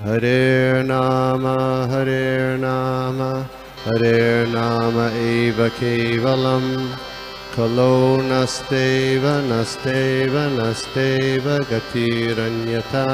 Hare Nama, Hare Nama eva kevalam, Kalo nasteva, nasteva, nasteva gatiranyata.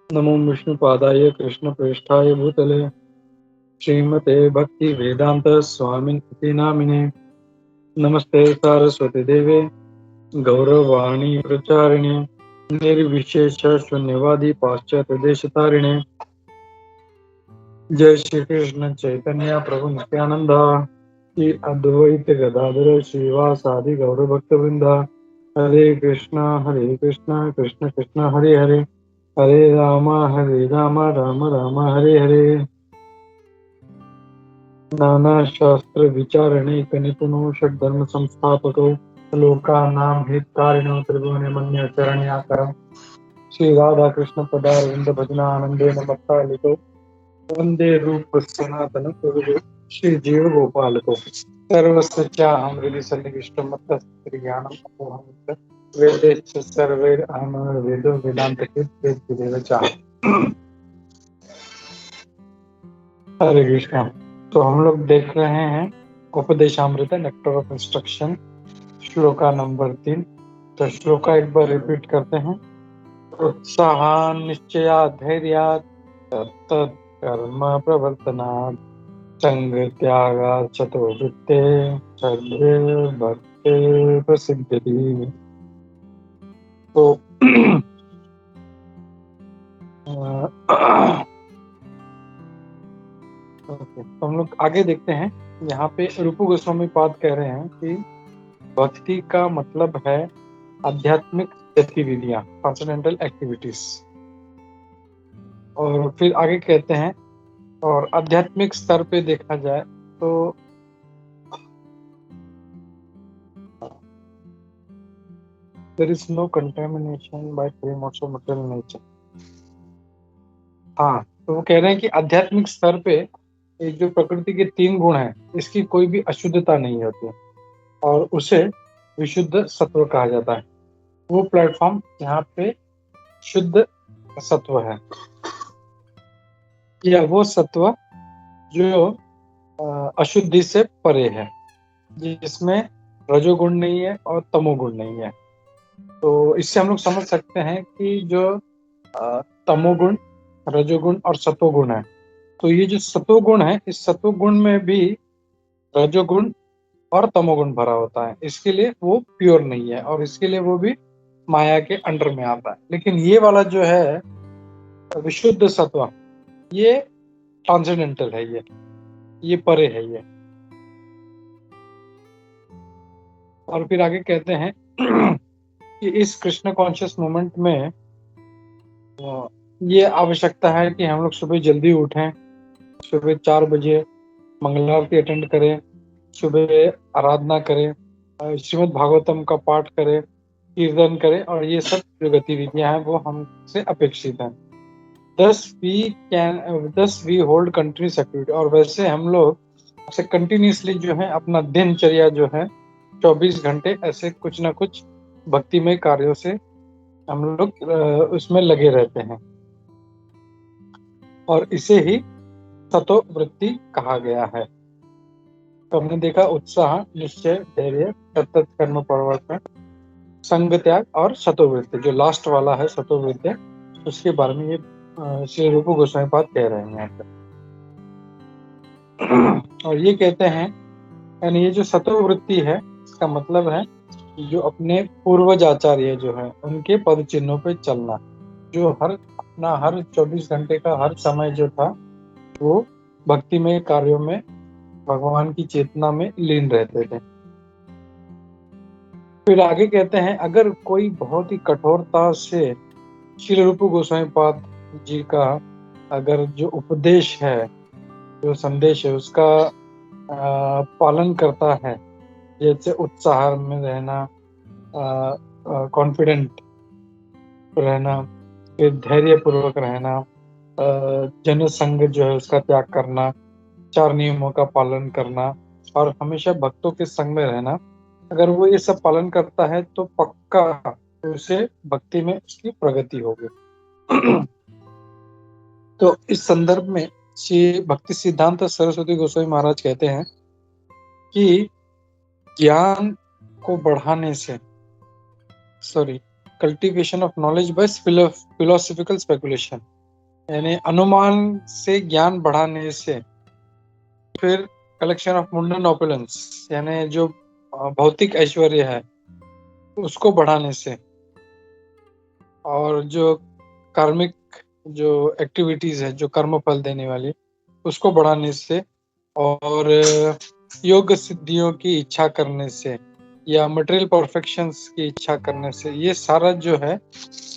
नमो विष्णुपादाय कृष्णप्रेष्ठाय भूतले श्रीमते भक्ति वेदांत स्वामिनिति नामिने। नमस्ते सारस्वती देवे गौरवाणी प्रचारिणे निर्विशेष शून्यवादी पाश्चात्य देशतारिणे। जय श्री कृष्ण चैतन्य प्रभु नित्यानंद श्री अद्वैत गदाधर श्रीवासादि गौर भक्त वृंदा। हरे कृष्ण कृष्ण कृष्ण हरे हरे, हरे राम राम राम हरे हरे। नाना शास्त्र विचारणैक निपुणो षड्धर्म संस्थापको लोकानां हितकारिणो त्रिभुवनमन्यचरण्याकरम्। श्री राधा कृष्ण पदारविंद भजनानंदेन मत्तालिको वंदे रूप सनातन प्रभु श्री जीव गोपालको। सर्वसत्याहं हृदि सन्निविष्टो मत्तस्त्रियाणं अपोहं वेदेश्च सर्वैरहं वेदो वेदान्तकृत् चाह। हरे कृष्णा। तो हम लोग देख रहे हैं Upadeshamrita nectar of instruction, shloka number 3। तो श्लोका एक बार रिपीट करते हैं। उत्साह निश्चया धैर्या कर्म प्रवर्तनात् संग त्यागा चतुर्वृत्ते सर्वे भक्ते प्रसिद्धि। तो तो हम लोग आगे देखते हैं। यहाँ पे रूप गोस्वामी पाद कह रहे हैं कि भक्ति का मतलब है आध्यात्मिक गतिविधियां, ट्रांसेंडेंटल एक्टिविटीज। और फिर आगे कहते हैं और आध्यात्मिक स्तर पे देखा जाए तो there is no contamination by flame of material nature. हाँ, तो वो कह रहे हैं कि आध्यात्मिक स्तर पे एक जो प्रकृति के 3 गुण हैं, इसकी कोई भी अशुद्धता नहीं होती और उसे विशुद्ध सत्व कहा जाता है। वो प्लेटफॉर्म यहाँ पे शुद्ध सत्व है, या वो सत्व जो अशुद्धि से परे है, जिसमें रजोगुण नहीं है और तमोगुण नहीं है। तो इससे हम लोग समझ सकते हैं कि जो तमोगुण, रजोगुण और सतोगुण है, तो ये जो सतोगुण है, इस सतोगुण में भी रजोगुण और तमोगुण भरा होता है। इसके लिए वो प्योर नहीं है और इसके लिए वो भी माया के अंडर में आता है। लेकिन ये वाला जो है विशुद्ध सत्व, ये ट्रांसेंडेंटल है, ये परे है ये। और फिर आगे कहते हैं कि इस कृष्ण कॉन्शियस मोमेंट में ये आवश्यकता है कि हम लोग सुबह जल्दी उठें, सुबह 4 बजे मंगल आरती अटेंड करें, सुबह आराधना करें, श्रीमद् भागवतम का पाठ करें, कीर्तन करें, और ये सब जो गतिविधियां हैं वो हमसे अपेक्षित हैं। दस वी होल्ड कंटिन्यूस एक्टिविटी। और वैसे हम लोग से कंटिन्यूसली जो है अपना दिनचर्या जो है 24 घंटे ऐसे कुछ ना कुछ भक्तिमय कार्यों से हम लोग उसमें लगे रहते हैं, और इसे ही सतो वृत्ति कहा गया है। तो हमने देखा उत्साह, निश्चय, धैर्य, सतत कर्म प्रवर्तन, संग त्याग और सतोवृत्ति। जो लास्ट वाला है सतोवृत्ति, उसके बारे में ये श्री रूप गोस्वामी पाद कह रहे हैं यहाँ पे। और ये कहते हैं, यानी ये जो सतोवृत्ति है, इसका मतलब है जो अपने पूर्वज आचार्य जो है उनके पद चिन्हों पे चलना, जो हर 24 घंटे का हर समय जो था वो भक्तिमय कार्यों में भगवान की चेतना में लीन रहते थे। फिर आगे कहते हैं, अगर कोई बहुत ही कठोरता से श्री रूप गोस्वामी पाद जी का अगर जो उपदेश है, जो संदेश है, उसका पालन करता है, जैसे उत्साह में रहना, कॉन्फिडेंट रहना, फिर धैर्य पूर्वक रहना, जन संग जो है उसका त्याग करना, 4 नियमों का पालन करना और हमेशा भक्तों के संग में रहना। अगर वो ये सब पालन करता है तो पक्का उसे भक्ति में उसकी प्रगति होगी। तो इस संदर्भ में श्री भक्ति सिद्धांत सरस्वती गोस्वामी महाराज कहते हैं कि ज्ञान को बढ़ाने से, cultivation of knowledge by philosophical speculation, यानी अनुमान से ज्ञान बढ़ाने से, फिर कलेक्शन ऑफ मुंडन ऑपुलेंस यानी जो भौतिक ऐश्वर्य है उसको बढ़ाने से, और जो कार्मिक जो एक्टिविटीज है जो कर्म फल देने वाली उसको बढ़ाने से, और योग सिद्धियों की इच्छा करने से या मटेरियल परफेक्शंस की इच्छा करने से, ये सारा जो है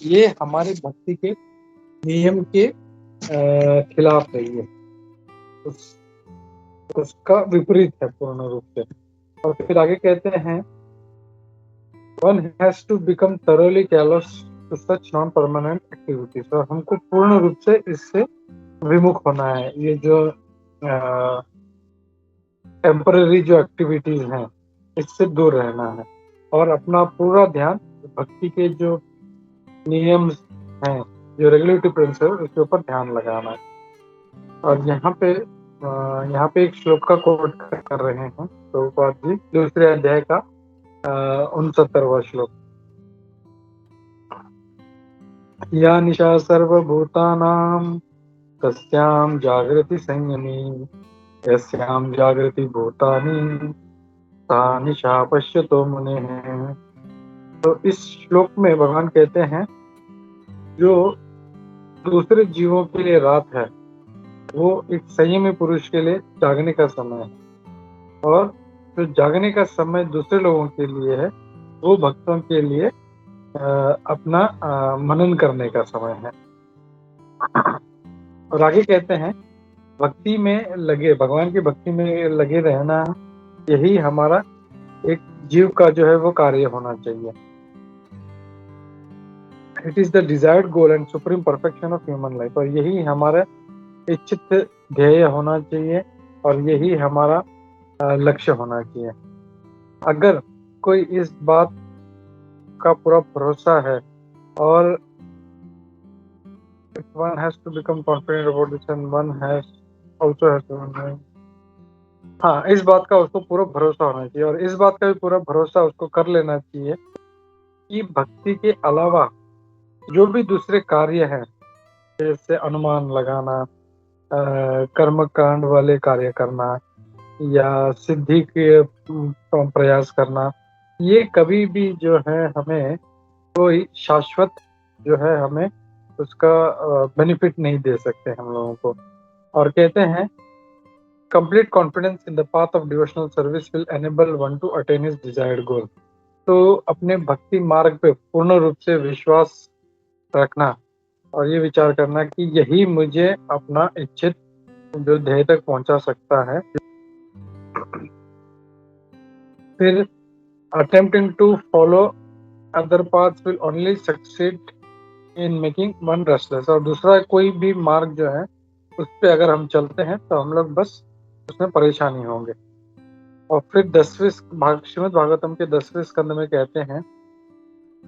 ये हमारे भक्ति के नियम के खिलाफ है। ये उसका विपरीत है पूर्ण रूप से। और फिर आगे कहते हैं one has to become thoroughly callous to such non-permanent activities, और हमको पूर्ण रूप से इससे विमुख होना है। ये जो टेम्पररी जो एक्टिविटीज हैं इससे दूर रहना है और अपना पूरा ध्यान भक्ति के जो नियम हैं, जो रेगुलेटरी प्रिंसिपल, उसके ऊपर ध्यान लगाना है। और यहाँ पे एक श्लोक का कोट कर रहे हैं प्रभुपाद जी, दूसरे अध्याय का 69वां श्लोक। या निशा सर्वभूतानां तस्यां जागृति संयमी, यस्यां जागृति भूतानि सा निशा पश्यतो मुनेः। तो इस श्लोक में भगवान कहते हैं जो दूसरे जीवों के लिए रात है वो एक संयमी पुरुष के लिए जागने का समय है, और जो जागने का समय दूसरे लोगों के लिए है वो भक्तों के लिए अपना मनन करने का समय है। और आगे कहते हैं भक्ति में लगे, भगवान की भक्ति में लगे रहना, यही हमारा एक जीव का जो है वो कार्य होना चाहिए। It is the desired goal and supreme perfection of human life, और यही हमारा इच्छित ध्येय होना चाहिए और यही हमारा लक्ष्य होना चाहिए। अगर कोई इस बात का पूरा भरोसा है और one has to become confident about this and one has also has to, हाँ, इस बात का उसको पूरा भरोसा होना चाहिए और इस बात का भी पूरा भरोसा उसको कर लेना चाहिए कि भक्ति के अलावा जो भी दूसरे कार्य हैं, जैसे अनुमान लगाना, कर्म कांड वाले कार्य करना या सिद्धि के प्रयास करना, ये कभी भी जो है हमें कोई शाश्वत जो है हमें उसका बेनिफिट नहीं दे सकते हम लोगों को। और कहते हैं complete confidence in the path of devotional service will enable one to attain his desired goal. तो अपने भक्ति मार्ग पे पूर्ण रूप से विश्वास रखना और ये विचार करना कि यही मुझे अपना इच्छित जो ध्येय तक पहुंचा सकता है। फिर attempting to follow other paths will only succeed in making one restless, और दूसरा कोई भी मार्ग जो है उस पे अगर हम चलते हैं तो हम लोग बस उसमें परेशानी होंगे। और फिर 10वें श्रीमद् भागवतम के 10वें स्कंद में कहते हैं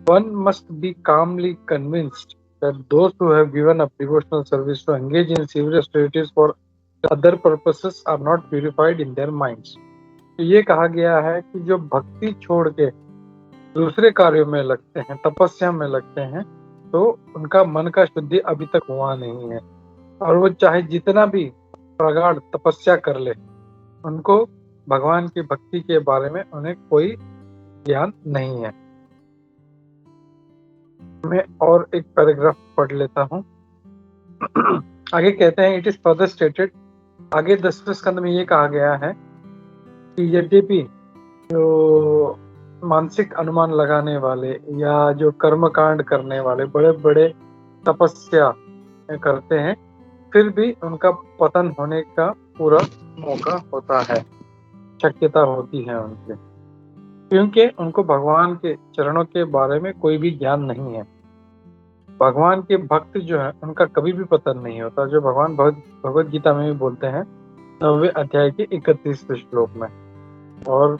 one must be calmly convinced that those who have given up devotional service to engage in serious activities for other purposes are not purified in their minds। तो ये कहा गया है कि जो भक्ति छोड़ के दूसरे कार्यों में लगते हैं, तपस्या में लगते हैं, तो उनका मन का शुद्धि अभी तक हुआ नहीं है और वो चाहे जितना भी प्रगाढ़ तपस्या कर ले, उनको भगवान की भक्ति के बारे में उन्हें कोई ज्ञान नहीं है। मैं और एक पैराग्राफ पढ़ लेता हूँ। आगे कहते हैं इट इज फर्दर स्टेटेड, आगे 10वें स्कंद में ये कहा गया है कि यद्यपि जो मानसिक अनुमान लगाने वाले या जो कर्म कांड करने वाले बड़े बड़े तपस्या करते हैं, फिर भी उनका पतन होने का पूरा मौका होता है, शक्यता होती है उनके। क्योंकि उनको भगवान के चरणों के बारे में कोई भी ज्ञान नहीं है। भगवान के भक्त जो है उनका कभी भी पतन नहीं होता, जो भगवान भगवत गीता में भी बोलते हैं 9वें अध्याय के 31वें श्लोक में। और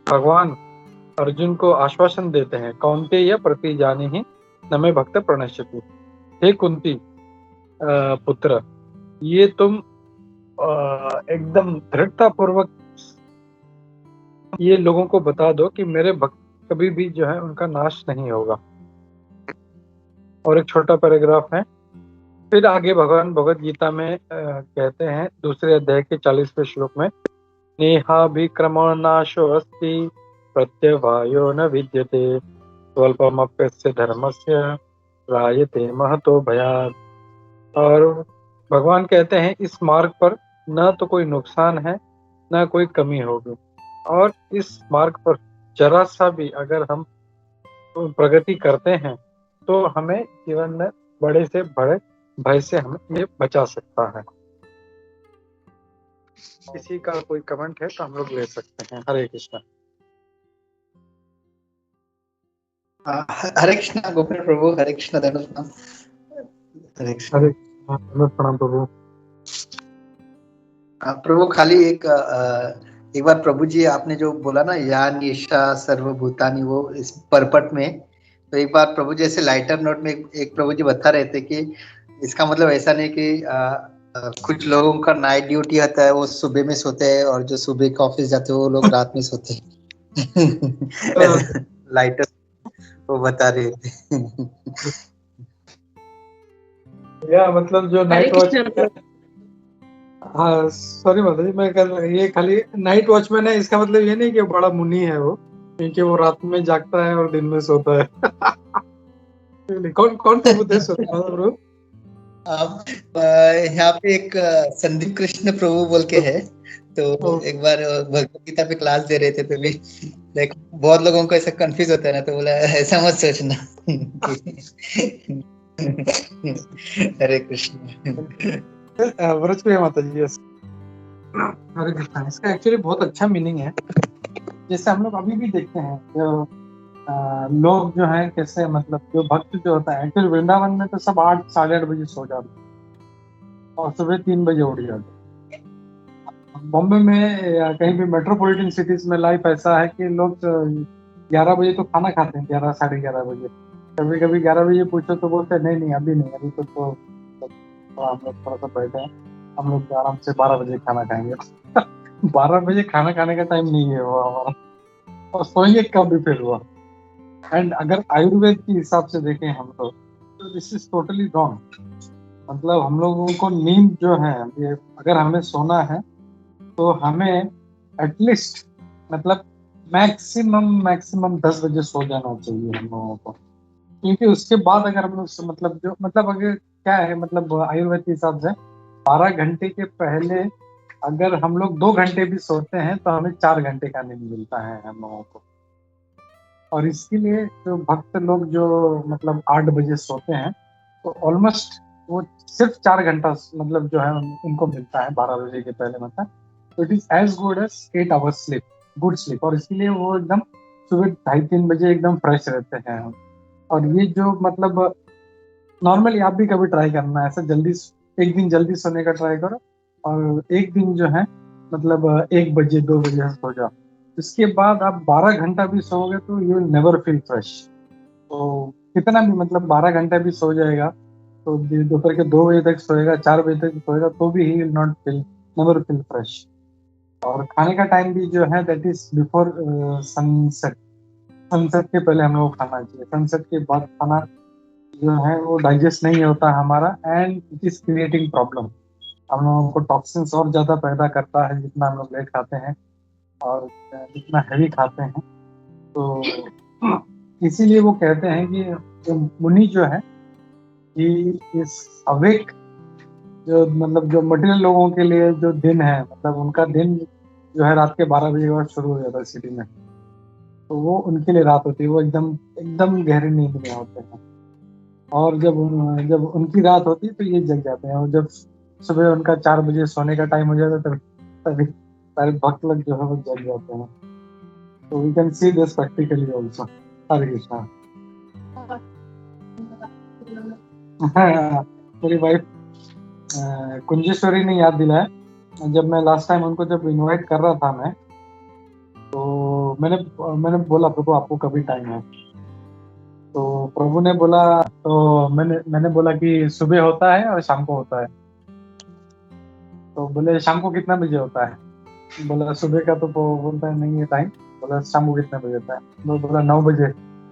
भगवान अर्जुन को आश्वासन देते हैं, कौन्तेय प्रतिजानी ही न मे भक्त प्रणश्यति। हे कुंती पुत्र, ये तुम एकदम दृढ़ता पूर्वक ये लोगों को बता दो कि मेरे भक्त कभी भी जो है उनका नाश नहीं होगा। और एक छोटा पैराग्राफ है, फिर आगे भगवान भगवत गीता में कहते हैं 2 अध्याय के 40वें श्लोक में, नेहाभिक्रमो नाशो अस्ति प्रत्यवायो न विद्यते स्वल्पमप्यस्य धर्मस्य रायते महतो भयात्। और भगवान कहते हैं इस मार्ग पर न तो कोई नुकसान है न कोई कमी होगी, और इस मार्ग पर जरा सा भी अगर हम प्रगति करते हैं तो हमें जीवन में बड़े से बड़े भय से हमें ये बचा सकता है। किसी का कोई कमेंट है तो हम लोग ले सकते हैं। हरे कृष्णा। हरे कृष्णा गोपाल प्रभु, हरे कृष्णा धनुष। हरे कृष्णा। हरे प्रणाम प्रभु। प्रभु खाली एक बार प्रभु जी आपने जो बोला ना, या निशा सर्वभूतानि, वो इस परपट में, तो एक बार प्रभु जी ऐसे लाइटर नोट में एक प्रभु जी बता रहे थे कि इसका मतलब ऐसा नहीं कि कुछ लोगों का नाइट ड्यूटी होता है, वो सुबह में सोते हैं, और जो सुबह के ऑफिस जाते हैं वो लोग रात में सोते हैं। लाइटर वो बता रहे थे। या मतलब जो नाइट वॉच, हाँ सॉरी माता जी, मैं कल ये खाली नाइट वॉचमैन है, इसका मतलब ये नहीं कि वो बड़ा मुनि है वो, क्योंकि वो रात में जागता है और दिन में सोता है। कौन प्रभु थे प्रभु? यहाँ पे एक संदीप कृष्ण प्रभु बोल के है, तो एक बार भगवत गीता पे क्लास दे रहे थे, तो भी लाइक बहुत लोगों को ऐसा कंफ्यूज होता है ना, तो बोला ऐसा मत सोचना। हरे कृष्ण। व्रजप्रिया माता जी, यस हरे कृष्णा। इसका एक्चुअली बहुत अच्छा मीनिंग है। जैसे हम लोग अभी भी देखते हैं जो लोग जो हैं कैसे, मतलब जो भक्त जो होता है, एक्चुअली वृंदावन में तो सब 8 साढ़े 8 बजे सो जाते और सुबह 3 बजे उठ जाते। बॉम्बे में या कहीं भी मेट्रोपॉलिटन सिटीज में लाइफ ऐसा है कि लोग 11 बजे तो खाना खाते हैं, 11 साढ़े 11 बजे। कभी कभी 11 बजे पूछो तो बोलते हैं नहीं अभी नहीं, अभी तो हम लोग थोड़ा सा बैठे हैं, हम लोग आराम से 12 बजे खाना खाएंगे। 12 बजे खाना खाने का टाइम नहीं है वो हमारा, और सोएंगे कब भी फिर हुआ। एंड अगर आयुर्वेद के हिसाब से देखें हम लोग, तो दिस इज टोटली रॉन्ग। मतलब हम लोगों को नींद जो है, ये अगर हमें सोना है तो हमें एटलीस्ट मतलब मैक्सिमम 10 बजे सो जाना चाहिए हम लोगों को, क्योंकि उसके बाद अगर हम लोग मतलब जो मतलब अगर क्या है, मतलब आयुर्वेद के हिसाब से 12 घंटे के पहले अगर हम लोग 2 घंटे भी सोते हैं तो हमें 4 घंटे का नींद मिलता है हम लोगों को। और इसके लिए जो भक्त लोग जो मतलब 8 बजे सोते हैं, तो ऑलमोस्ट वो सिर्फ 4 घंटा मतलब जो है उनको मिलता है 12 बजे के पहले, मतलब तो it is as good as 8 hours sleep, good sleep. और इसीलिए वो एकदम सुबह 2:30-3 बजे एकदम फ्रेश रहते हैं। और ये जो मतलब नॉर्मली आप भी कभी ट्राई करना, ऐसा जल्दी एक दिन जल्दी सोने का ट्राई करो, और एक दिन जो है मतलब 1 बजे 2 बजे सो जाओ। इसके बाद आप 12 घंटा भी सोओगे तो you will never feel fresh. तो कितना भी मतलब 12 घंटा भी सो जाएगा, तो दोपहर के 2 बजे तक सोएगा, 4 बजे तक सोएगा, तो भी he will not feel, never feel fresh. और खाने का टाइम भी जो है that is before sunset. Sunset के पहले हम लोग खाना चाहिए, सनसेट के बाद खाना जो है वो डाइजेस्ट नहीं होता हमारा, and it is creating problem. हम लोगों को टॉक्सिन्स और ज्यादा पैदा करता है जितना हम लोग लेट खाते हैं और जितना हैवी खाते हैं। तो इसीलिए वो कहते हैं कि जो मुनि जो है कि इस अवेक, जो मतलब जो मटेरियल लोगों के लिए जो दिन है, मतलब उनका दिन जो है रात के 12 बजे के बाद शुरू हो जाता है सिटी में, तो वो उनके लिए रात होती है, वो एकदम गहरी नींद में होते हैं। और जब उनकी रात होती है तो ये जग जाते हैं, और जब सुबह उनका 4 बजे सोने का टाइम हो जाता है तभी सारे भक्त लोग जो है वो जग जाते हैं। So we can see this practically also. Hare Krishna. मेरी वाइफ कुंजेश्वरी ने याद दिलाया, जब मैं लास्ट टाइम उनको जब इनवाइट कर रहा था मैं, तो मैंने बोला प्रभु आपको कभी टाइम है, तो प्रभु ने बोला, तो मैंने बोला कि सुबह होता है और शाम को होता है। तो बोले शाम को कितना बजे होता है? बोला सुबह का, तो बोलता है नहीं है टाइम। बोला शाम को कितने बजे होता है? बोला 9 बजे।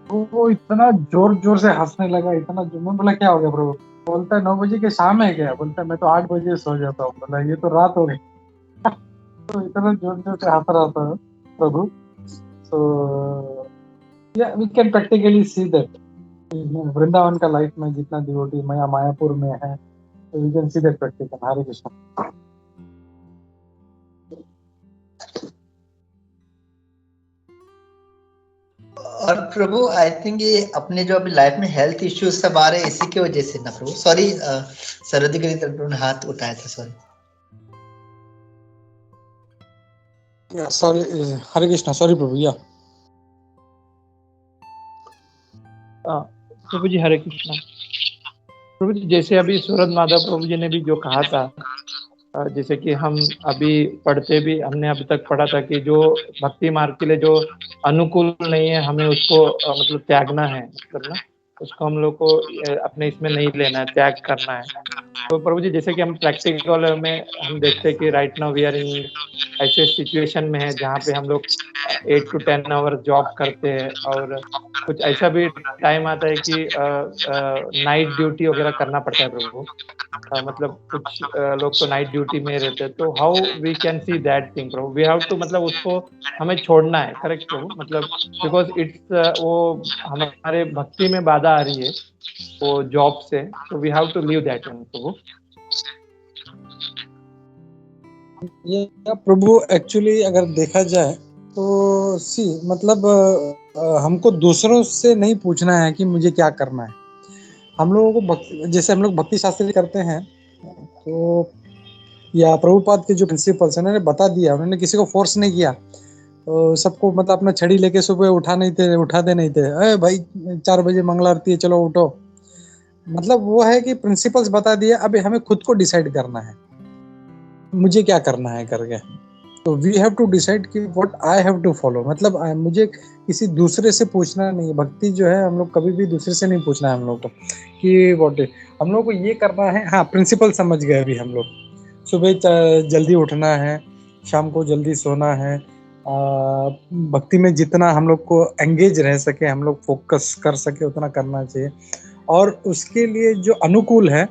तो वो इतना जोर जोर से हंसने लगा, इतना जोर। मैं बोला क्या हो गया प्रभु? बोलता है 9 बजे के शाम है क्या? बोलता है मैं तो 8 बजे सो जाता हूँ। बोला ये तो रात हो गई। तो इतना जोर जोर से हंस रहा था प्रभु। So we can practically see that Vrindavan का लाइफ में जितना डिवोटी मायापुर में है, तो we can see that practical. Hare Krishna. और प्रभु आई थिंक ये अपने जो अभी लाइफ में हेल्थ इश्यूज सब आ रहे हैं इसी की वजह से ना प्रभु। सॉरी सरदी के लिए प्रभु ने हाथ उठाया था, सॉरी। सॉरी, हरे कृष्णा, सॉरी प्रभु। या प्रभु जी हरे कृष्णा। प्रभु जी जैसे अभी सूरज माधव प्रभु जी ने भी जो कहा था, जैसे कि हम अभी पढ़ते भी, हमने अभी तक पढ़ा था कि जो भक्ति मार्ग के लिए जो अनुकूल नहीं है हमें उसको मतलब त्यागना है, मतलब ना उसको हम लोग को अपने इसमें नहीं लेना है, त्याग करना है। तो प्रभु जी जैसे कि हम प्रैक्टिकल में हम देखते हैं कि right now we are in ऐसे सिचुएशन में है जहाँ पे हम लोग 8 to 10 आवर्स जॉब करते हैं, और कुछ ऐसा भी टाइम आता है कि नाइट ड्यूटी वगैरह करना पड़ता है प्रभु। मतलब कुछ लोग तो नाइट ड्यूटी में रहते हैं, तो how we can see that thing प्रभु? वी हैव टू, मतलब उसको हमें छोड़ना है, करेक्ट प्रभु? मतलब बिकॉज इट्स वो हमारे भक्ति में बाधा आ रही है वो जॉब से, तो we have to leave that one प्रभु। ये प्रभु एक्चुअली अगर देखा जाए तो सी मतलब हमको दूसरों से नहीं पूछना है कि मुझे क्या करना है। हम लोगों को जैसे हम लोग भक्ति शास्त्र करते हैं, तो या प्रभुपाद के जो प्रिंसिपल्स हैं उन्होंने बता दिया, उन्होंने किसी को फोर्स नहीं किया। तो सबको मतलब अपना छड़ी लेके सुबह उठाते नहीं थे, अरे भाई 4 बजे मंगला आरती है चलो उठो। मतलब वो है कि प्रिंसिपल्स बता दिया, अभी हमें खुद को डिसाइड करना है मुझे क्या करना है करके। तो वी हैव टू डिसाइड कि what I have to follow. मतलब मुझे किसी दूसरे से पूछना नहीं है। भक्ति जो है हम लोग कभी भी दूसरे से नहीं पूछना है हम लोग को कि व्हाट हम लोग को ये करना है। हाँ, प्रिंसिपल समझ गए अभी हम लोग। सुबह जल्दी उठना है, शाम को जल्दी सोना है, भक्ति में जितना हम लोग को एंगेज रह सके, हम लोग फोकस कर सके उतना करना चाहिए। और उसके लिए जो अनुकूल है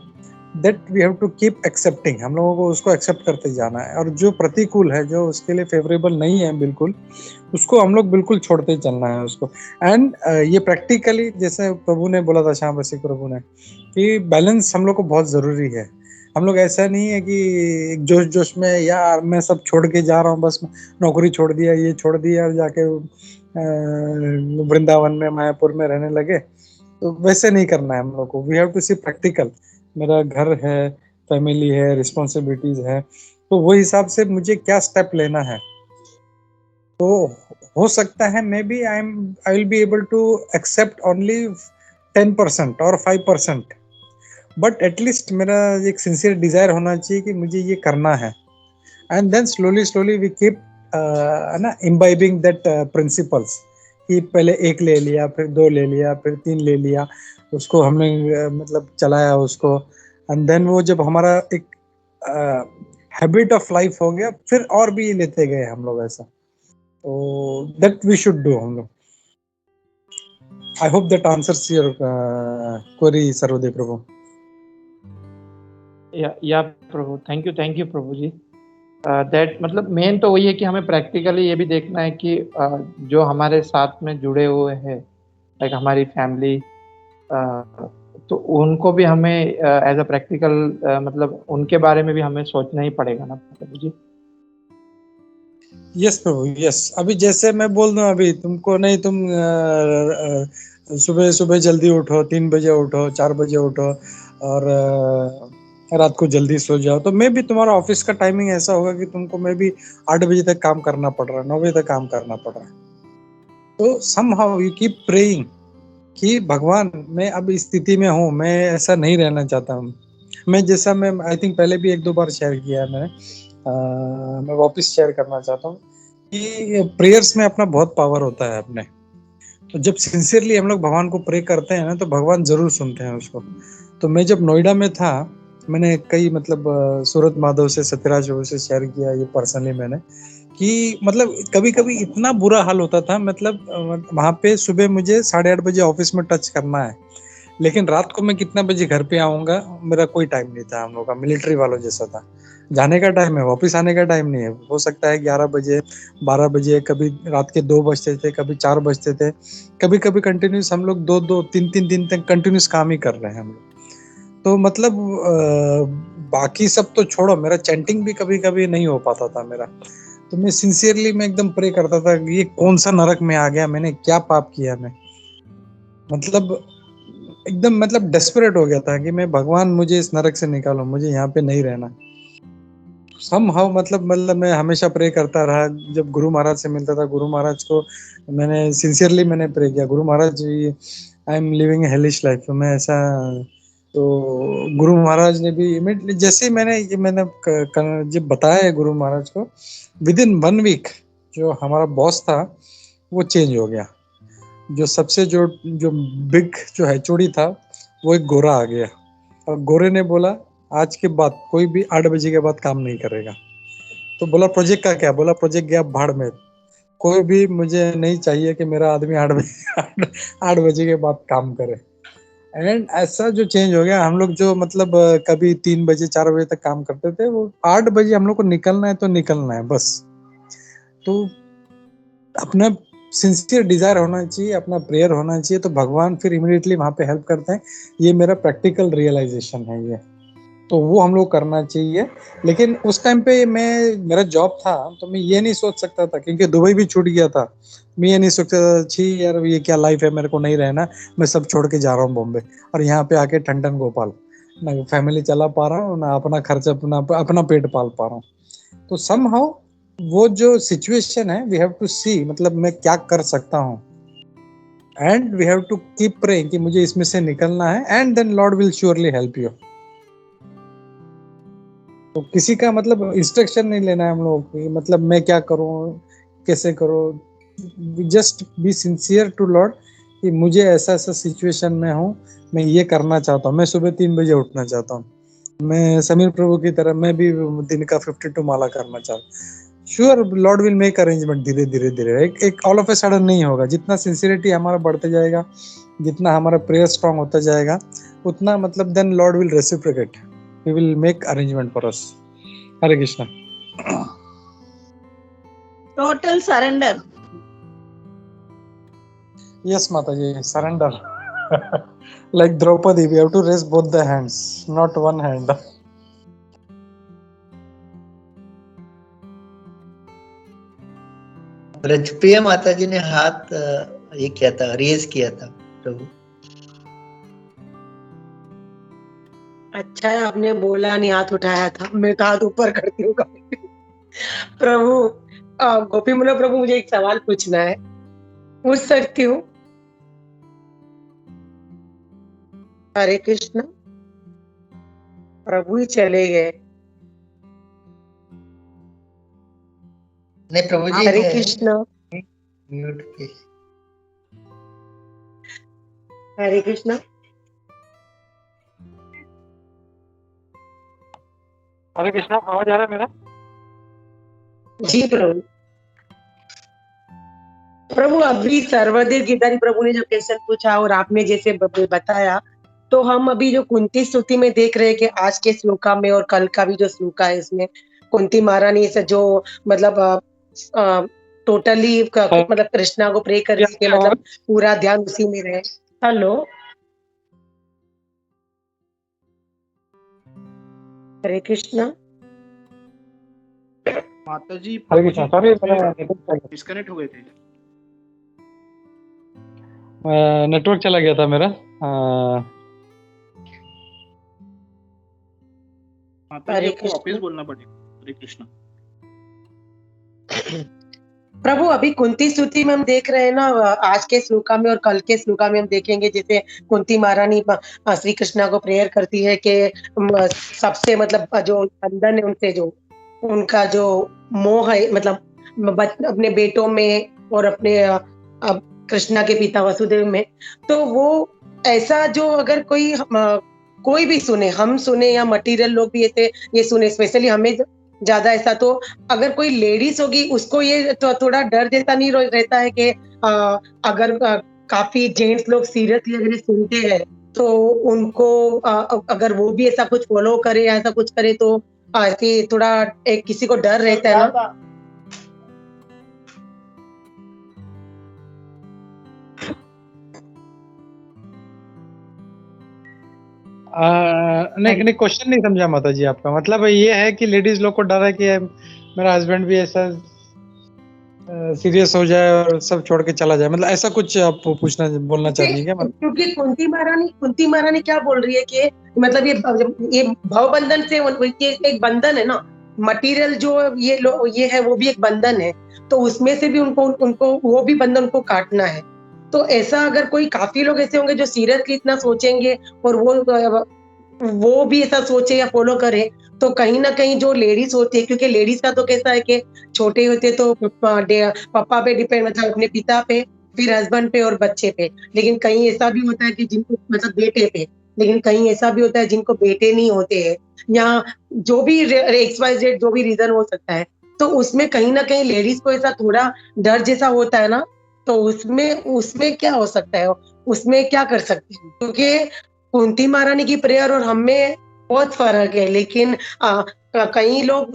that we have to keep accepting, हम लोगों को उसको एक्सेप्ट करते जाना है। और जो प्रतिकूल है, जो उसके लिए फेवरेबल नहीं है बिल्कुल, उसको हम लोग बिल्कुल छोड़ते चलना है उसको। एंड ये प्रैक्टिकली जैसे प्रभु ने बोला था, श्याम रसिक प्रभु ने, कि बैलेंस हम लोग को बहुत जरूरी है। हम लोग ऐसा नहीं है कि एक जोश जोश में यार मैं सब छोड़ के जा रहा हूँ, बस नौकरी छोड़ दिया, ये छोड़ दिया और जाके वृंदावन में मायापुर में रहने लगे। तो वैसे नहीं करना है हम लोग को। We have to see practical. मेरा घर है, फैमिली है, रिस्पॉन्सिबिलिटीज है, तो वो हिसाब से मुझे क्या स्टेप लेना है। तो हो सकता है maybe I will be able to accept only 10% और 5%, बट एटलीस्ट मेरा एक सिंसियर डिजायर होना चाहिए कि मुझे ये करना है। And then slowly we keep ना इम्बाइबिंग दैट प्रिंसिपल्स, कि पहले 1 ले लिया, फिर 2 ले लिया, फिर 3 ले लिया, उसको हमने मतलब चलाया उसको। एंड देन वो जब हमारा एक हैबिट ऑफ लाइफ हो गया, फिर और भी लेते गए हम लोग ऐसा। तो दैट वी शुड डू हम लोग। I hope that answers your query Sarvadev Prabhu. या Prabhu, thank you Prabhu ji. That मतलब मेन तो वही है कि हमें प्रैक्टिकली ये भी देखना है कि जो हमारे साथ में जुड़े हुए हैं, लाइक हमारी फैमिली, तो उनको भी हमें एज अ प्रैक्टिकल मतलब उनके बारे में भी हमें सोचना ही पड़ेगा ना प्रभु जी। यस प्रभु, यस। अभी जैसे मैं बोल दूं अभी तुमको, नहीं तुम सुबह सुबह जल्दी उठो, 3 बजे उठो, 4 बजे उठो और रात को जल्दी सो जाओ, तो मैं भी तुम्हारा ऑफिस का टाइमिंग ऐसा होगा कि तुमको मैं भी 8 बजे तक काम करना पड़ रहा है, 9 बजे तक काम करना पड़ रहा है। तो somehow you keep praying कि भगवान मैं अब इस स्थिति में हूँ, मैं ऐसा नहीं रहना चाहता हूँ। मैं जैसा मैं आई थिंक पहले भी 1-2 बार शेयर किया है मैंने, मैं वापस शेयर करना चाहता हूँ कि प्रेयर्स में अपना बहुत पावर होता है अपने। तो जब सिंसियरली हम लोग भगवान को प्रे करते हैं ना, तो भगवान जरूर सुनते हैं उसको। तो मैं जब नोएडा में था, मैंने कई मतलब सूरत माधव से, सत्यराज बाबू से शेयर किया ये पर्सनली मैंने, कि मतलब कभी कभी इतना बुरा हाल होता था, मतलब वहां पे सुबह मुझे 8:30 बजे ऑफिस में टच करना है, लेकिन रात को मैं कितना बजे घर पे आऊंगा मेरा कोई टाइम नहीं था। हम लोग का मिलिट्री वालों जैसा था, जाने का टाइम है, वापस आने का टाइम नहीं है। हो सकता है 11 बजे, 12 बजे, कभी रात के 2 बजते थे, कभी 4 बजते थे, कभी कभी कंटिन्यूस हम लोग 2-2, 3-3 दिन तक कंटिन्यूस काम ही कर रहे हैं हम लोग। तो मतलब बाकी सब तो छोड़ो, मेरा चैंटिंग भी कभी कभी नहीं हो पाता था मेरा। तो मैं सिंसियरली मैं एकदम प्रे करता था कि ये कौन सा नरक में आ गया, मैंने क्या पाप किया मैं, मतलब एकदम मतलब डेस्परेट हो गया था कि मैं भगवान मुझे इस नरक से निकालो, मुझे यहाँ पे नहीं रहना। समहाउ मतलब मैं हमेशा प्रे करता रहा। जब गुरु महाराज से मिलता था, गुरु महाराज को मैंने सिंसियरली मैंने प्रे किया, Guru Maharaj ji I am living hellish life, मैं ऐसा। तो गुरु महाराज ने भी इमीडिएटली जैसे ही मैंने जब बताया है गुरु महाराज को, विद इन 1 वीक जो हमारा बॉस था वो चेंज हो गया। जो सबसे जो बिग जो हैचोड़ी था वो एक गोरा आ गया, और गोरे ने बोला आज के बाद कोई भी 8 बजे के बाद काम नहीं करेगा। तो बोला प्रोजेक्ट का क्या, बोला प्रोजेक्ट गया भाड़ में, कोई भी मुझे नहीं चाहिए कि मेरा आदमी 8 बजे 8 बजे के बाद काम करे। एंड ऐसा जो चेंज हो गया, हम लोग जो मतलब कभी 3 बजे 4 बजे तक काम करते थे, वो 8 बजे हम लोग को निकलना है तो निकलना है बस। तो अपना सिंसियर डिजायर होना चाहिए, अपना प्रेयर होना चाहिए, तो भगवान फिर इमीडिएटली वहां पे हेल्प करते हैं। ये मेरा प्रैक्टिकल रियलाइजेशन है ये, तो वो हम लोग करना चाहिए। लेकिन उस टाइम पे मेरा जॉब था, तो मैं ये नहीं सोच सकता था, क्योंकि दुबई भी छूट गया था। मैं ये नहीं सोचता था छी यार ये क्या लाइफ है, मेरे को नहीं रहना, मैं सब छोड़ के जा रहा हूँ बॉम्बे, और यहाँ पे आके ठंडन गोपाल, ना फैमिली चला पा रहा हूँ, ना अपना खर्च अपना पेट पाल पा रहा हूँ। तो समहाउ वो जो सिचुएशन है, वी हैव टू सी मतलब मैं क्या कर सकता हूँ, and we have to keep praying कि मुझे इसमें से निकलना है, and then lord will surely help you. तो किसी का मतलब इंस्ट्रक्शन नहीं लेना है हम लोगों को, मतलब मैं क्या करूं, कैसे करूं। Just be sincere to lord कि मुझे ऐसा ऐसा सिचुएशन में हूं, मैं ये करना चाहता हूं, मैं सुबह 3 बजे उठना चाहता हूं, मैं समीर प्रभु की तरह मैं भी दिन का 52 माला करना चाहता हूं। Sure Lord will make arrangement, धीरे धीरे धीरे, एक ऑल ऑफ ए सडन नहीं होगा। जितना सिंसियरिटी हमारा बढ़ते जाएगा, जितना हमारा प्रेयर स्ट्रांग होता जाएगा, उतना मतलब then lord will reciprocate, he will make arrangement for us. Hare Krishna. Total surrender. Yes, Mataji, surrender. Like Draupadi, we have to raise both the hands, not one hand. ब्रजप्रिया माता जी ने हाथ ये किया था, रेज किया था प्रभु। अच्छा है आपने बोला नहीं, हाथ उठाया था, मैं तो हाथ ऊपर करती हूँ कभी। प्रभु गोपी मुन्ना प्रभु, मुझे एक सवाल पूछना है, पूछ सकती हूँ? हरे कृष्ण। प्रभु ही चले गए। नहीं प्रभु जी, हरे कृष्ण। म्यूट पे। हरे कृष्ण। हरे कृष्णा, आवाज आ रहा है मेरा? जी प्रभु। प्रभु अभी सर्वदेव गिरधारी प्रभु ने जो क्वेश्चन पूछा और आपने जैसे बताया, तो हम अभी जो कुंती स्तुति में देख रहे हैं कि आज के श्लोका में और कल का भी जो श्लोका है, इसमें कुंती महारानी से जो मतलब टोटली मतलब कृष्णा को प्रे कर रही है, मतलब पूरा ध्यान उसी में रहे। हेलो, हरे कृष्णा। माता जी हरे कृष्णा, सॉरी डिस्कनेक्ट हो गए थे। नेटवर्क चला गया था मेरा। माता जी आपको वापस बोलना पड़ेगा। हरे कृष्णा। प्रभु अभी कुंती स्तुति में हम देख रहे हैं ना, आज के श्लोका में और कल के श्लोका में हम देखेंगे जैसे कुंती महारानी श्री कृष्णा को प्रेयर करती है कि सबसे मतलब जो बंधन है उनसे, जो उनका जो मोह है, मतलब अपने बेटों में और अपने कृष्णा के पिता वसुदेव में, तो वो ऐसा जो अगर कोई भी सुने, हम सुने या मटेरियल लोग भी ऐसे ये सुने, स्पेशली हमें ज्यादा ऐसा, तो अगर कोई लेडीज होगी उसको ये तो थोड़ा डर जैसा नहीं रहता है कि अगर काफी जेंट्स लोग सीरियसली अगर ये सुनते हैं तो उनको अगर वो भी ऐसा कुछ फॉलो करे या ऐसा कुछ करे तो ऐसे थोड़ा किसी को डर रहता है ना। नहीं क्वेश्चन नहीं समझा माता जी आपका। मतलब ये है कि लेडीज लोग को डर है कि मेरा हस्बैंड भी ऐसा सीरियस हो जाए और सब छोड़ के चला जाए, मतलब ऐसा कुछ आप बोलना चाह रही है क्या? क्योंकि कुंती महारानी क्या बोल रही है कि मतलब ये भव बंधन से ये एक बंधन है ना, मटेरियल जो ये है वो भी एक बंधन है, तो उसमें से भी उनको वो भी बंधन उनको काटना है। तो ऐसा अगर कोई, काफी लोग ऐसे होंगे जो सीरियसली इतना सोचेंगे और वो भी ऐसा सोचे या फॉलो करे, तो कहीं ना कहीं जो लेडीज होती है, क्योंकि लेडीज का तो कैसा है कि छोटे होते तो पापा पे डिपेंड, मतलब अपने पिता पे, फिर हस्बैंड पे और बच्चे पे, लेकिन कहीं ऐसा भी होता है कि जिनको मतलब बेटे पे, लेकिन कहीं ऐसा भी होता है जिनको बेटे नहीं होते हैं, या जो भी XYZ जो भी रीजन हो सकता है, तो उसमें कहीं ना कहीं लेडीज को ऐसा थोड़ा डर जैसा होता है ना, तो उसमें क्या हो सकता है, उसमें क्या कर सकते हैं, क्योंकि कुंती महारानी की प्रेयर और हमें बहुत फर्क है। लेकिन कई लोग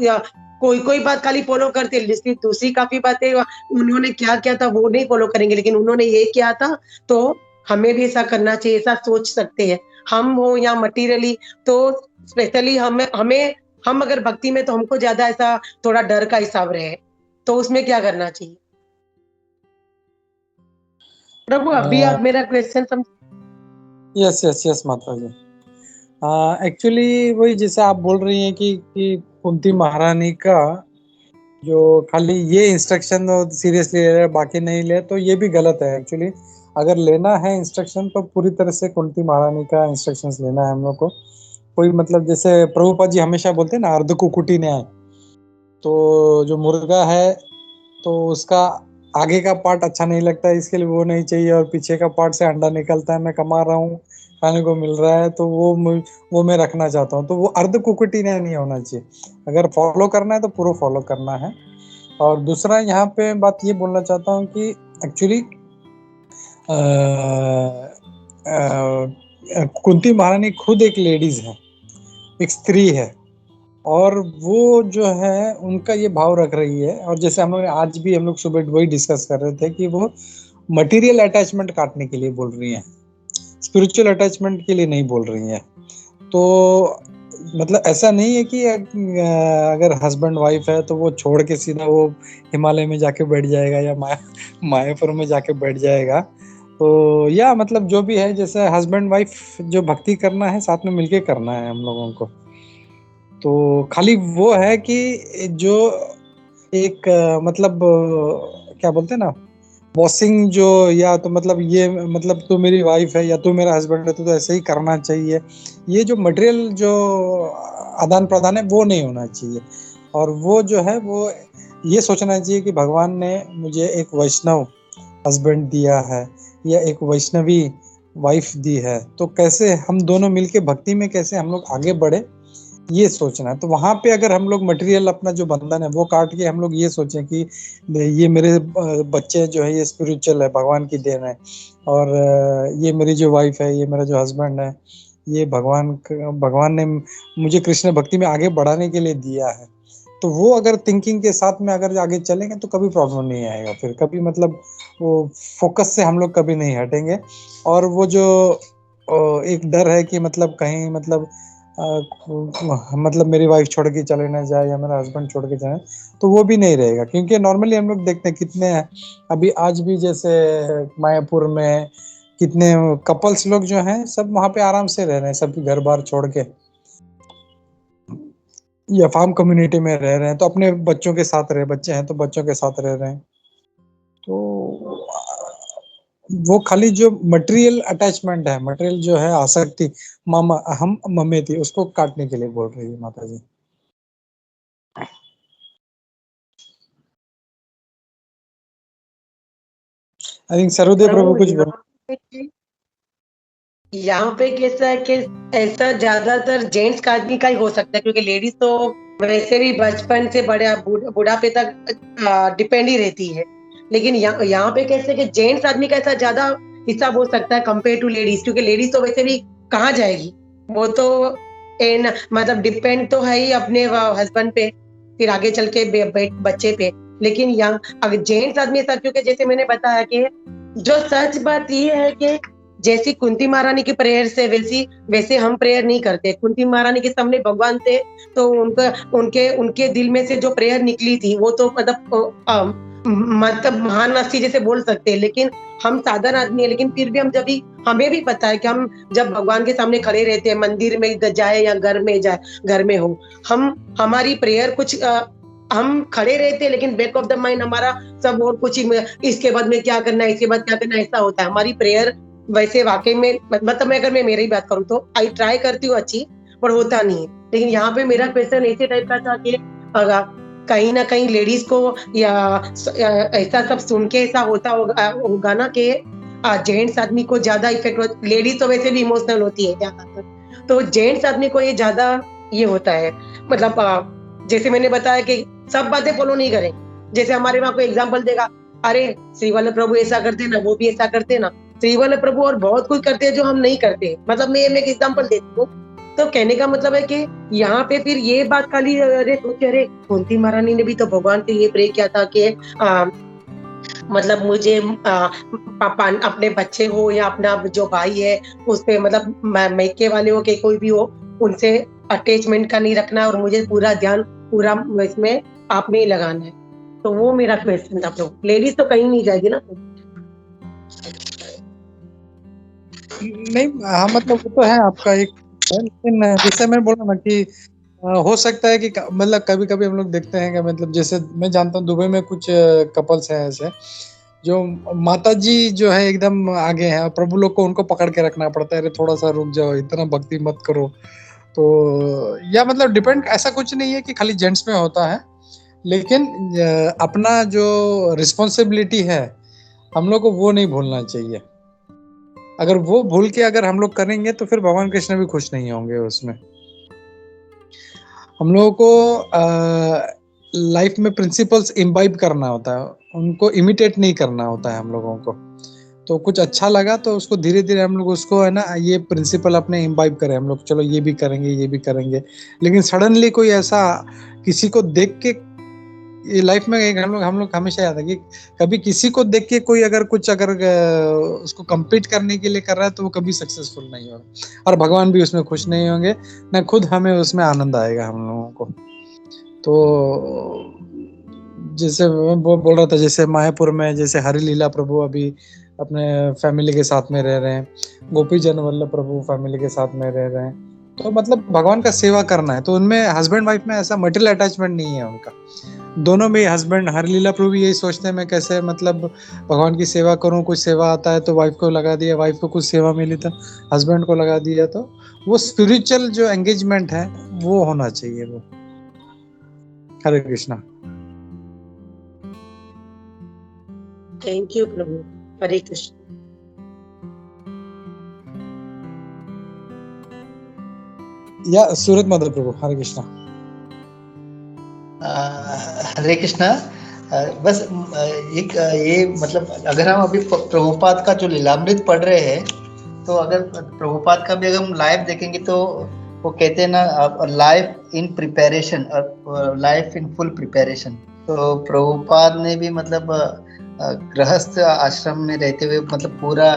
कोई बात खाली फॉलो करते हैं, जिसकी दूसरी काफी बातें उन्होंने क्या किया था वो नहीं फॉलो करेंगे, लेकिन उन्होंने ये किया था तो हमें भी ऐसा करना चाहिए, ऐसा सोच सकते हैं हम हो या मटीरियली। तो स्पेशली हम अगर भक्ति में, तो हमको ज्यादा ऐसा थोड़ा डर का हिसाब रहे, तो उसमें क्या करना चाहिए प्रभु? अभी आप मेरा क्वेश्चन समझ? यस माता जी। एक्चुअली वही जैसे आप बोल रही हैं कि कुंती महारानी का जो खाली ये इंस्ट्रक्शन सीरियसली ले रहे बाकी नहीं ले, तो ये भी गलत है एक्चुअली। अगर लेना है इंस्ट्रक्शन तो पूरी तरह से कुंती महारानी का इंस्ट्रक्शंस लेना है हम लोग को। कोई मतलब जैसे प्रभुपाद जी हमेशा बोलते हैं ना, अर्ध कुकुटी न्याय, तो जो मुर्गा है तो उसका आगे का पार्ट अच्छा नहीं लगता है, इसके लिए वो नहीं चाहिए, और पीछे का पार्ट से अंडा निकलता है, मैं कमा रहा हूँ, खाने को मिल रहा है, तो वो मैं रखना चाहता हूँ, तो वो अर्ध कुकुटी नहीं होना चाहिए। अगर फॉलो करना है तो पूरा फॉलो करना है। और दूसरा यहाँ पे बात ये बोलना चाहता हूँ कि एक्चुअली कुंती महारानी खुद एक लेडीज है, एक स्त्री है, और वो जो है उनका ये भाव रख रही है। और जैसे हम लोग आज भी हम लोग सुबह वही डिस्कस कर रहे थे कि वो मटेरियल अटैचमेंट काटने के लिए बोल रही हैं, स्पिरिचुअल अटैचमेंट के लिए नहीं बोल रही हैं। तो मतलब ऐसा नहीं है कि अगर हस्बैंड वाइफ है तो वो छोड़ के सीधा वो हिमालय में जाके बैठ जाएगा या मायापुर में जाके बैठ जाएगा। तो या मतलब जो भी है, जैसे हस्बैंड वाइफ जो भक्ति करना है साथ में मिलके करना है हम लोगों को। तो खाली वो है कि जो एक मतलब क्या बोलते हैं ना, बॉसिंग जो, या तो मतलब ये मतलब तू मेरी वाइफ है या तू मेरा हस्बैंड है तो ऐसे ही करना चाहिए, ये जो मटेरियल जो आदान प्रदान है वो नहीं होना चाहिए। और वो जो है वो ये सोचना चाहिए कि भगवान ने मुझे एक वैष्णव हस्बैंड दिया है या एक वैष्णवी वाइफ दी है, तो कैसे हम दोनों मिलके भक्ति में कैसे हम लोग आगे बढ़े, ये सोचना है। तो वहां पे अगर हम लोग मटेरियल अपना जो बंधन है वो काट के हम लोग ये सोचें कि ये मेरे बच्चे जो है ये स्पिरिचुअल है, भगवान की देन है, और ये मेरी जो वाइफ है, ये मेरा जो हस्बैंड है, ये भगवान ने मुझे कृष्ण भक्ति में आगे बढ़ाने के लिए दिया है, तो वो अगर थिंकिंग के साथ में अगर आगे चलेंगे तो कभी प्रॉब्लम नहीं आएगा। फिर कभी मतलब वो फोकस से हम लोग कभी नहीं हटेंगे। और वो जो एक डर है कि मतलब कहीं मतलब मेरी वाइफ छोड़ के चले ना जाए या मेरा हस्बैंड छोड़ के जाए, तो वो भी नहीं रहेगा। क्योंकि नॉर्मली हम लोग देखते हैं कितने अभी आज भी जैसे मायापुर में कितने कपल्स लोग जो हैं सब वहां पे आराम से रह रहे हैं, सब घर बार छोड़ के, या फार्म कम्युनिटी में रह रहे हैं, तो अपने बच्चों के साथ रहे, बच्चे हैं तो बच्चों के साथ रह रहे हैं। तो वो खाली जो मटेरियल अटैचमेंट है, मटेरियल जो है आसक्ति, मामा हम मम्मी थी, उसको काटने के लिए बोल रही है माता जी। आई थिंक सर्वदेव प्रभु कुछ बोल। यहाँ पे कैसा है कि ऐसा ज्यादातर जेंट्स का आदमी का ही हो सकता है, क्योंकि लेडीज तो वैसे भी बचपन से बड़े बुढ़ापे तक डिपेंड ही रहती है। लेकिन यहाँ पे कैसे कि जेंट्स आदमी का ऐसा ज्यादा हिसाब हो सकता है कंपेयर टू लेडीज, क्योंकि लेडीज तो वैसे भी कहाँ जाएगी, वो तो मतलब डिपेंड तो है ही अपने हस्बैंड पे, फिर आगे चल के बच्चे पे। लेकिन यहाँ अगर जेंट्स आदमी ऐसा, क्योंकि जैसे मैंने बताया कि जो सच बात ये है कि जैसी कुंती महारानी की प्रेयर से वैसे हम प्रेयर नहीं करते। कुंती महारानी के सामने भगवान थे, तो उनके दिल में से जो प्रेयर निकली थी वो तो मतलब महान हस्ती जैसे बोल सकते हैं। लेकिन हम साधारण आदमी है, लेकिन फिर भी हमें भी पता है कि हम जब भगवान के सामने खड़े रहते हैं, मंदिर में जाए या घर में हो, हमारी प्रेयर कुछ हम खड़े रहते हैं, लेकिन बैक ऑफ द माइंड हमारा सब और कुछ ही, इसके बाद में क्या करना है, इसके बाद क्या करना है, ऐसा होता है। हमारी प्रेयर वैसे वाकई में मतलब अगर मैं मेरी बात करूँ तो आई ट्राई करती हूँ अच्छी, पर होता नहीं है। लेकिन यहाँ पे मेरा क्वेश्चन ऐसे टाइप का था कि कहीं ना कहीं लेडीज को या ऐसा सब सुन के ऐसा होता होगा ना कि जेंट्स आदमी को ज्यादा इफेक्ट होता। लेडीज तो वैसे भी इमोशनल होती है ज्यादातर, तो जेंट्स आदमी को ये ज्यादा ये होता है। मतलब जैसे मैंने बताया कि सब बातें फॉलो नहीं करें। जैसे हमारे वहाँ कोई एग्जाम्पल देगा, अरे श्री वल्लभ प्रभु ऐसा करते ना, वो भी ऐसा करते ना। श्री वल्लभ प्रभु और बहुत कुछ करते हैं जो हम नहीं करते। मतलब मैं एक एग्जाम्पल देती हूँ। तो कहने का मतलब है कि यहाँ पे फिर ये बात खाली अरे कुंती महारानी ने भी तो भगवान से ये प्रे किया था कि मतलब मुझे पापा अपने बच्चे हो या अपना जो भाई है उस पे, मतलब मैके वाले हो के कोई भी हो, उनसे अटैचमेंट का नहीं रखना और मुझे पूरा ध्यान पूरा इसमें आप में ही लगाना है। तो वो मेरा क्वेश्चन था। तो लेडीज तो कहीं नहीं जाएगी ना। नहीं हाँ, मतलब वो तो है आपका एक, लेकिन जैसे मैं बोला ना कि हो सकता है कि मतलब कभी कभी हम लोग देखते हैं कि मतलब जैसे मैं जानता हूँ दुबई में कुछ कपल्स हैं ऐसे जो माता जी जो है एकदम आगे हैं, और प्रभु लोग को उनको पकड़ के रखना पड़ता है, अरे थोड़ा सा रुक जाओ, इतना भक्ति मत करो। तो या मतलब डिपेंड, ऐसा कुछ नहीं है कि खाली जेंट्स में होता है, लेकिन अपना जो रिस्पॉन्सिबिलिटी है हम लोग को वो नहीं भूलना चाहिए। अगर वो भूल के अगर हम लोग करेंगे तो फिर भगवान कृष्ण भी खुश नहीं होंगे उसमें। हम लोगों को लाइफ में प्रिंसिपल्स इम्बाइब करना होता है, उनको इमिटेट नहीं करना होता है हम लोगों को। तो कुछ अच्छा लगा तो उसको धीरे धीरे हम लोग उसको है ना ये प्रिंसिपल अपने इम्बाइब करें हम लोग, चलो ये भी करेंगे ये भी करेंगे। लेकिन सडनली कोई ऐसा किसी को देख के, ये लाइफ में हम लोग हमेशा याद है कि कभी किसी को देख के कोई अगर उसको कम्पीट करने के लिए कर रहा है तो वो कभी सक्सेसफुल नहीं होगा, और भगवान भी उसमें खुश नहीं होंगे, ना खुद हमें उसमें आनंद आएगा हम लोगों को। तो जैसे मैं बोल रहा था, जैसे मायापुर में जैसे हरि लीला प्रभु अभी अपने फैमिली के साथ में रह रहे हैं, गोपी जन वल्लभ प्रभु फैमिली के साथ में रह रहे हैं, तो मतलब भगवान का सेवा करना है। तो उनमें हस्बैंड वाइफ में ऐसा मटेरियल अटैचमेंट नहीं है उनका, दोनों में हस्बैंड हरि लीला प्रभु यही सोचते हैं मैं कैसे मतलब भगवान की सेवा करूं, कुछ सेवा आता है तो वाइफ को लगा दिया, वाइफ को कुछ सेवा मिली तो हस्बैंड को लगा दिया। तो वो स्पिरिचुअल जो एंगेजमेंट है वो होना चाहिए वो। हरे कृष्णा। थैंक यू प्रभु। हरे कृष्ण। या सूरत माधव प्रभु। हरे कृष्णा। हरे कृष्णा। बस एक ये मतलब अगर हम अभी प्रभुपाद का जो लीलामृत पढ़ रहे हैं, तो अगर प्रभुपाद का भी अगर हम लाइव देखेंगे तो वो कहते हैं ना लाइफ इन प्रिपरेशन और लाइफ इन फुल प्रिपरेशन। तो प्रभुपाद ने भी मतलब गृहस्थ आश्रम में रहते हुए मतलब पूरा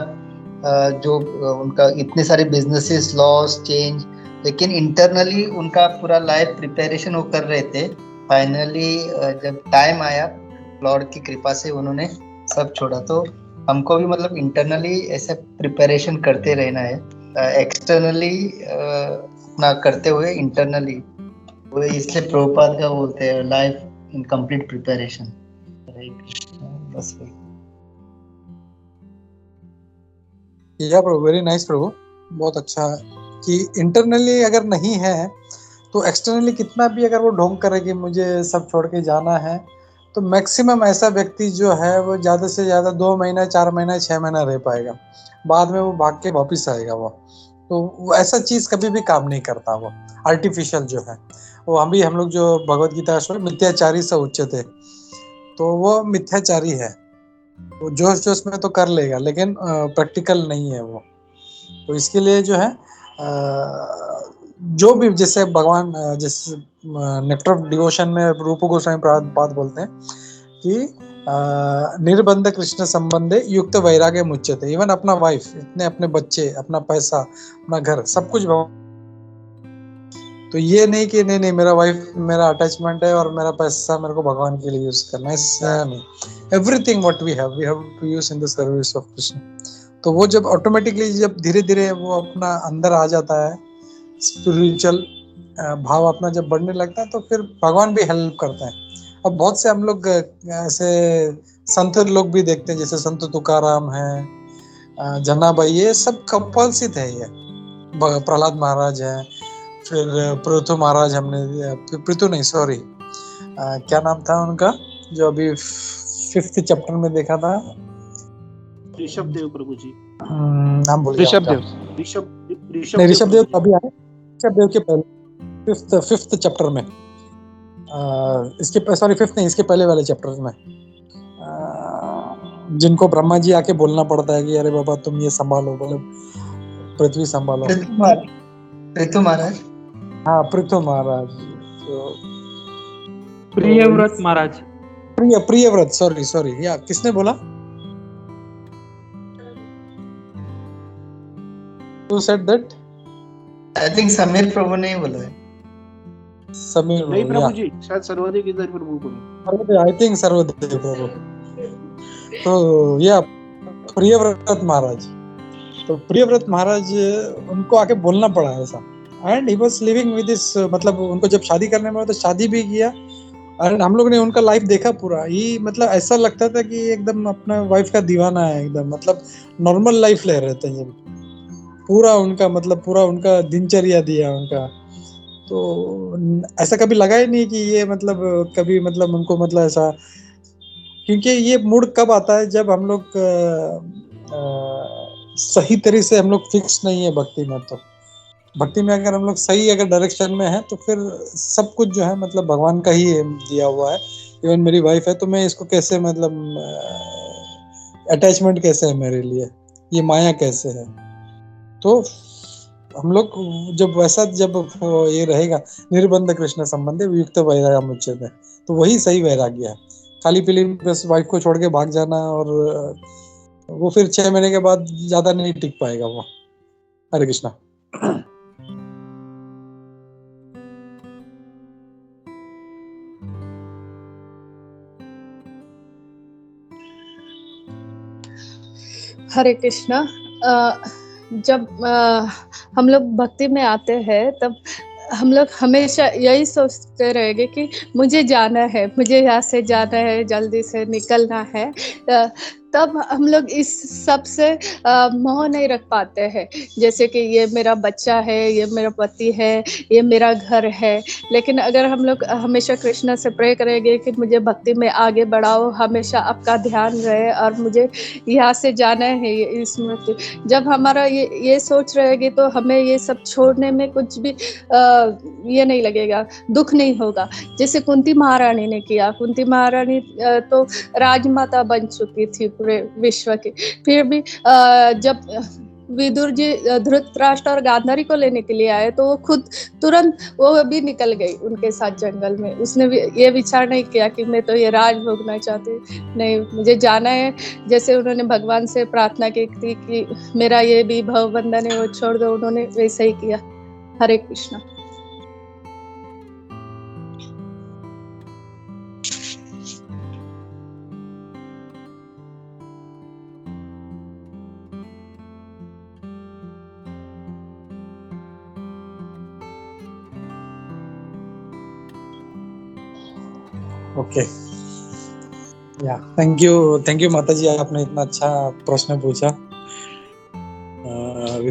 जो उनका इतने सारे बिजनेसेस लॉस चेंज, लेकिन इंटरनली उनका पूरा लाइफ प्रिपरेशन वो कर रहे थे। फाइनली जब टाइम आया लॉर्ड की कृपा से उन्होंने सब छोड़ा। तो हमको भी मतलब इंटरनली ऐसे प्रिपरेशन करते रहना है, एक्सटर्नली ना करते हुए इंटरनली, वो इसलिए प्रभुपाद का बोलते हैं लाइफ इन कंप्लीट प्रिपरेशन। बस वही। या प्रभु, वेरी नाइस प्रभु, बहुत अच्छा है कि इंटरनली अगर नहीं है तो एक्सटर्नली कितना भी अगर वो ढोंग करे कि मुझे सब छोड़ के जाना है, तो मैक्सिमम ऐसा व्यक्ति जो है वो ज्यादा से ज्यादा 2 महीना, 4 महीना, 6 महीना रह पाएगा, बाद में वो भाग के वापिस आएगा वो। तो वो ऐसा चीज कभी भी काम नहीं करता वो आर्टिफिशियल जो है वो। हम लोग जो भगवत गीता मिथ्याचारी से उच्चते, तो वो मिथ्याचारी है, वो जोश जोश में तो कर लेगा लेकिन प्रैक्टिकल नहीं है वो। तो इसके लिए जो है जो भी जैसे भगवान जैसे नेक्टर ऑफ डिवोशन में रूप गोस्वामी प्रभुपाद बोलते हैं कि निर्बंध कृष्ण संबंधे युक्त वैराग्य मुच्यते। इवन अपना वाइफ, इतने अपने बच्चे, अपना पैसा, अपना घर, सब कुछ तो ये नहीं कि नहीं मेरा वाइफ मेरा अटैचमेंट है और मेरा पैसा मेरे को भगवान के लिए यूज करना है, ऐसा नहीं। Everything what we have to use in the service of Krishna. तो वो जब ऑटोमेटिकली जब धीरे धीरे वो अपना अंदर आ जाता है, स्पिरिचुअल भाव अपना जब बढ़ने लगता है, तो फिर भगवान भी हेल्प करता है। अब बहुत से हम लोग ऐसे संत लोग भी देखते हैं, जैसे संत तुकाराम है, जनाबाई, ये सब कपल्सित है। ये प्रहलाद महाराज है, फिर पृथु महाराज, हमने पृथु नहीं सॉरी क्या नाम था उनका जो अभी 5th चैप्टर में देखा था, ऋषभ देव प्रभु जी, नाम भूल गया। ऋषभ देव, ऋषभ देव अभी आए, ऋषभ देव के पहले 5th चैप्टर में, इसके सॉरी 5th नहीं, इसके पहले वाले चैप्टर में, जिनको ब्रह्मा जी आके बोलना पड़ता है कि अरे बाबा तुम ये संभालो, बोले पृथ्वी संभालो। पृथु महाराज, हाँ पृथु महाराज, प्रियव्रत महाराज, प्रियव्रत, सॉरी या किसने बोला? Who said that? I think Sameer प्रभु ने ही बोला है। समीर नहीं प्रभु जी, शायद सर्वदेव गिरधारी प्रभु बोले। आई थिंक सर्वदेव प्रभु। तो या प्रियव्रत महाराज, तो प्रियव्रत महाराज उनको आके बोलना पड़ा ऐसा, and he was living with this, मतलब उनको जब शादी करने में तो शादी भी किया, और हम लोग ने उनका लाइफ देखा पूरा ही, मतलब ऐसा लगता था कि एकदम अपना वाइफ का दीवाना है एकदम, मतलब नॉर्मल लाइफ ले रहे थे जब पूरा उनका, मतलब पूरा उनका दिनचर्या दिया उनका। तो ऐसा कभी लगा ही नहीं कि ये मतलब कभी मतलब उनको मतलब ऐसा, क्योंकि ये मूड कब आता है जब हम लोग सही तरीके से हम लोग फिक्स नहीं है भक्ति में। तो भक्ति में अगर हम लोग सही अगर डायरेक्शन में है तो फिर सब कुछ जो है मतलब भगवान का ही दिया हुआ है। इवन मेरी वाइफ है तो मैं इसको कैसे मतलब अटैचमेंट कैसे है मेरे लिए, ये माया कैसे है। तो हम लोग जब वैसा जब ये रहेगा निर्बंध कृष्ण संबंधी युक्त वैराग्य मुच्यते, तो वही सही वैराग्य है। खाली पीली बस वाइफ को छोड़ के भाग जाना, और वो फिर 6 महीने के बाद ज्यादा नहीं टिक पाएगा वो। हरे कृष्णा। हरे कृष्णा। जब हम लोग भक्ति में आते हैं तब हम लोग हमेशा यही सोचते रहेंगे कि मुझे जाना है, मुझे यहाँ से जाना है, जल्दी से निकलना है। तब हम लोग इस सब से मोह नहीं रख पाते हैं, जैसे कि ये मेरा बच्चा है, ये मेरा पति है, ये मेरा घर है। लेकिन अगर हम लोग हमेशा कृष्ण से प्रे करेंगे कि मुझे भक्ति में आगे बढ़ाओ, हमेशा आपका ध्यान रहे और मुझे यहाँ से जाना है, इसमें जब हमारा ये सोच रहेगी तो हमें ये सब छोड़ने में कुछ भी ये नहीं लगेगा, दुख नहीं होगा। जैसे कुंती महारानी ने किया। कुंती महारानी तो राजमाता बन चुकी थी पूरे विश्व की, फिर भी जब विदुर जी धृतराष्ट्र और गांधारी को लेने के लिए आए तो वो खुद तुरंत वो भी निकल गई उनके साथ जंगल में। उसने भी ये विचार नहीं किया कि मैं तो ये राज भोगना चाहती, नहीं मुझे जाना है। जैसे उन्होंने भगवान से प्रार्थना की थी कि मेरा ये भी भव बंधन है वो छोड़ दो, उन्होंने वैसा ही किया। हरे कृष्णा। ओके या थैंक यू माता जी, आपने इतना अच्छा प्रश्न पूछा।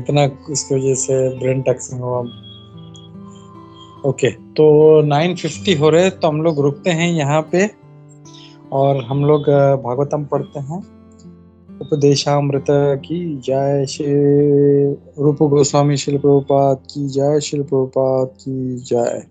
इतना इसकी वजह से ब्रेन टैक्सिंग हुआ। ओके, तो 9:50 हो रहे, तो हम लोग रुकते हैं यहाँ पे और हम लोग भागवतम पढ़ते हैं। उपदेशामृत की जय, श्री रूप गोस्वामी शिल प्रभुपाद की जय, शिल प्रभुपाद की जय।